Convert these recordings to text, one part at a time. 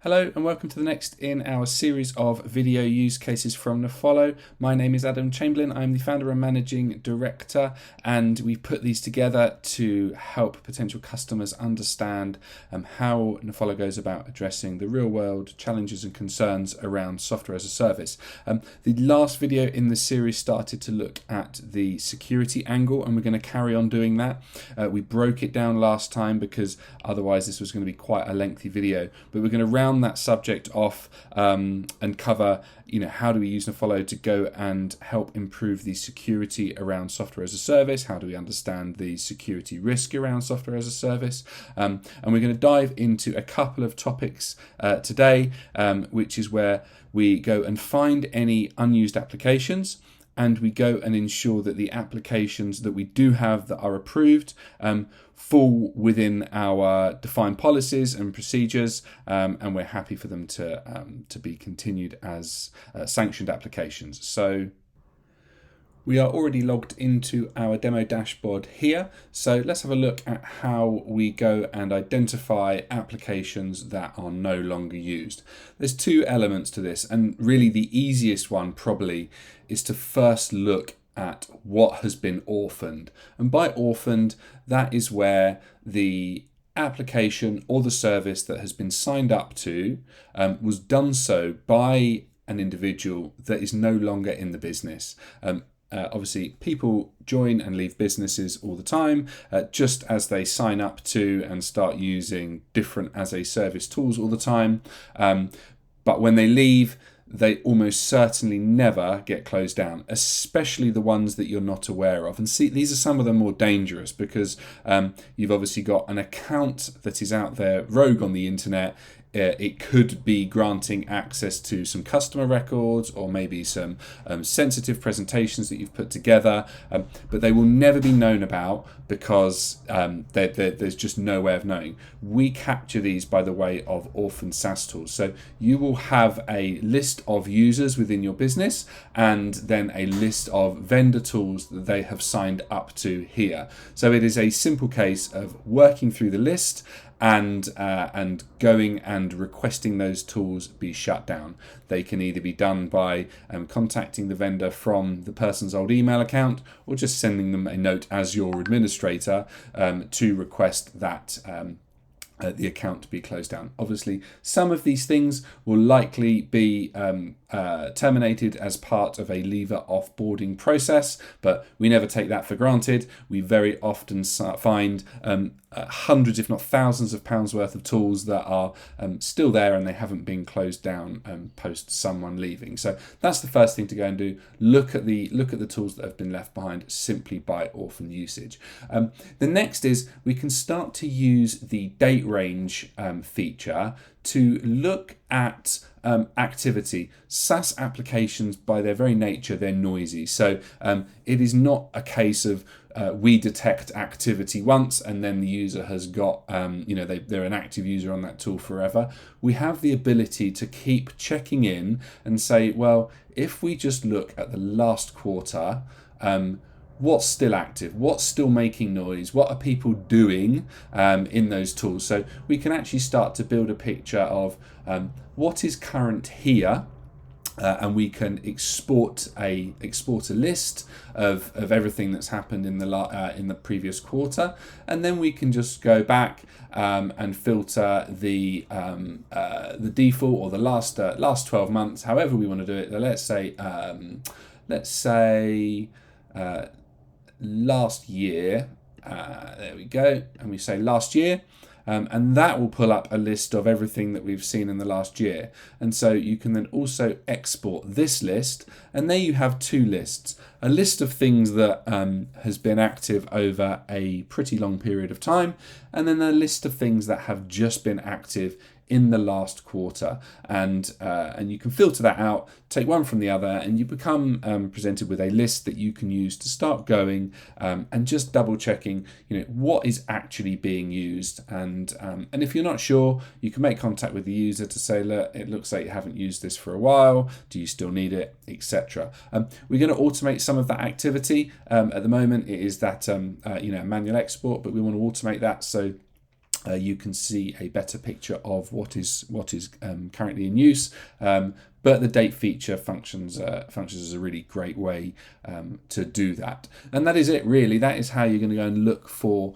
Hello and welcome to the next in our series of video use cases from Nefolo. My name is Adam Chamberlain. I'm the founder and managing director, and we've put these together to help potential customers understand how Nefolo goes about addressing the real world challenges and concerns around software as a service. The last video in the series started to look at the security angle, and we're going to carry on doing that. We broke it down last time because otherwise this was going to be quite a lengthy video, but we're going to round that subject off and cover, how do we use Nefolo to go and help improve the security around software as a service? How do we understand the security risk around software as a service? And we're going to dive into a couple of topics today, which is where we go and find any unused applications, and we go and ensure that the applications that we do have that are approved fall within our defined policies and procedures, and we're happy for them to be continued as sanctioned applications. So we are already logged into our demo dashboard here. So let's have a look at how we go and identify applications that are no longer used. There's two elements to this, and really the easiest one probably is to first look at what has been orphaned. And by orphaned, that is where the application or the service that has been signed up to was done so by an individual that is no longer in the business. Obviously, people join and leave businesses all the time, just as they sign up to and start using different as a service tools all the time. But when they leave, they almost certainly never get closed down, especially the ones that you're not aware of. And see, these are some of the more dangerous because you've obviously got an account that is out there rogue on the internet. It could be granting access to some customer records or maybe some sensitive presentations that you've put together, but they will never be known about because there's just no way of knowing. We capture these by the way of orphan SaaS tools. So you will have a list of users within your business and then a list of vendor tools that they have signed up to here. So it is a simple case of working through the list and going and requesting those tools be shut down. They can either be done by contacting the vendor from the person's old email account or just sending them a note as your administrator to request that the account be closed down. Obviously, some of these things will likely be terminated as part of a leaver offboarding process, but we never take that for granted. We very often find hundreds, if not thousands of pounds worth of tools that are still there and they haven't been closed down post someone leaving. So that's the first thing to go and do. Look at the tools that have been left behind simply by orphan usage. The next is we can start to use the date range feature to look at activity. SaaS applications, by their very nature, they're noisy. So it is not a case of we detect activity once and then the user has got, they're an active user on that tool forever. We have the ability to keep checking in and say, well, if we just look at the last quarter, what's still active, what's still making noise, what are people doing in those tools. So we can actually start to build a picture of what is current here, and we can export a list of everything that's happened in the previous quarter, and then we can just go back and filter the default or the last 12 months, however we want to do it. Let's say last year, there we go, and we say last year, and that will pull up a list of everything that we've seen in the last year. And so you can then also export this list, and there you have two lists: a list of things that has been active over a pretty long period of time, and then a list of things that have just been active in the last quarter, and you can filter that out, take one from the other, and you become presented with a list that you can use to start going and just double checking, what is actually being used. And if you're not sure, you can make contact with the user to say, look, it looks like you haven't used this for a while. Do you still need it, etc. We're going to automate some of that activity. At the moment, it is that a manual export, but we want to automate that so you can see a better picture of what is currently in use. But the date feature functions as a really great way to do that. And that is it, really. That is how you're going to go and look for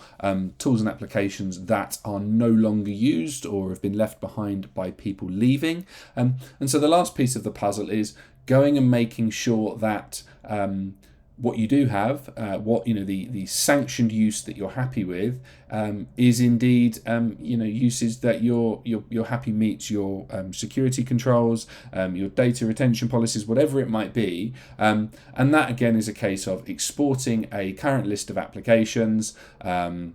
tools and applications that are no longer used or have been left behind by people leaving. And so the last piece of the puzzle is going and making sure that what you do have, the sanctioned use that you're happy with, is indeed uses that you're happy meets your security controls, your data retention policies, whatever it might be, and that again is a case of exporting a current list of applications. And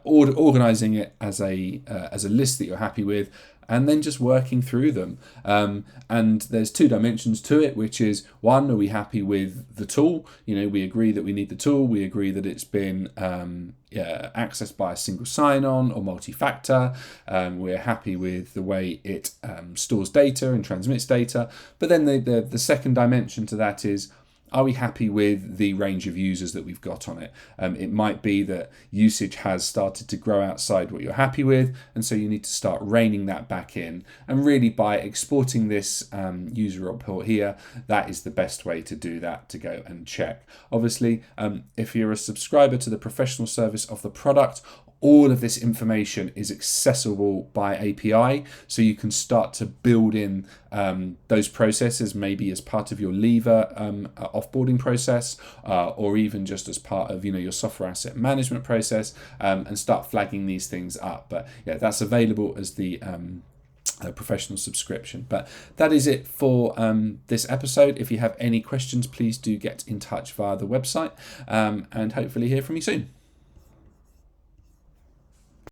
organizing it as a list that you're happy with, and then just working through them. And there's two dimensions to it, which is, one, are we happy with the tool? We agree that we need the tool. We agree that it's been accessed by a single sign-on or multi-factor. We're happy with the way it stores data and transmits data. But then the second dimension to that is, are we happy with the range of users that we've got on it? It might be that usage has started to grow outside what you're happy with, and so you need to start reining that back in. And really, by exporting this user report here, that is the best way to do that, to go and check. Obviously, if you're a subscriber to the professional service of the product, all of this information is accessible by API, so you can start to build in those processes, maybe as part of your lever offboarding process, or even just as part of your software asset management process, and start flagging these things up. But yeah, that's available as the professional subscription. But that is it for this episode. If you have any questions, please do get in touch via the website, and hopefully hear from you soon.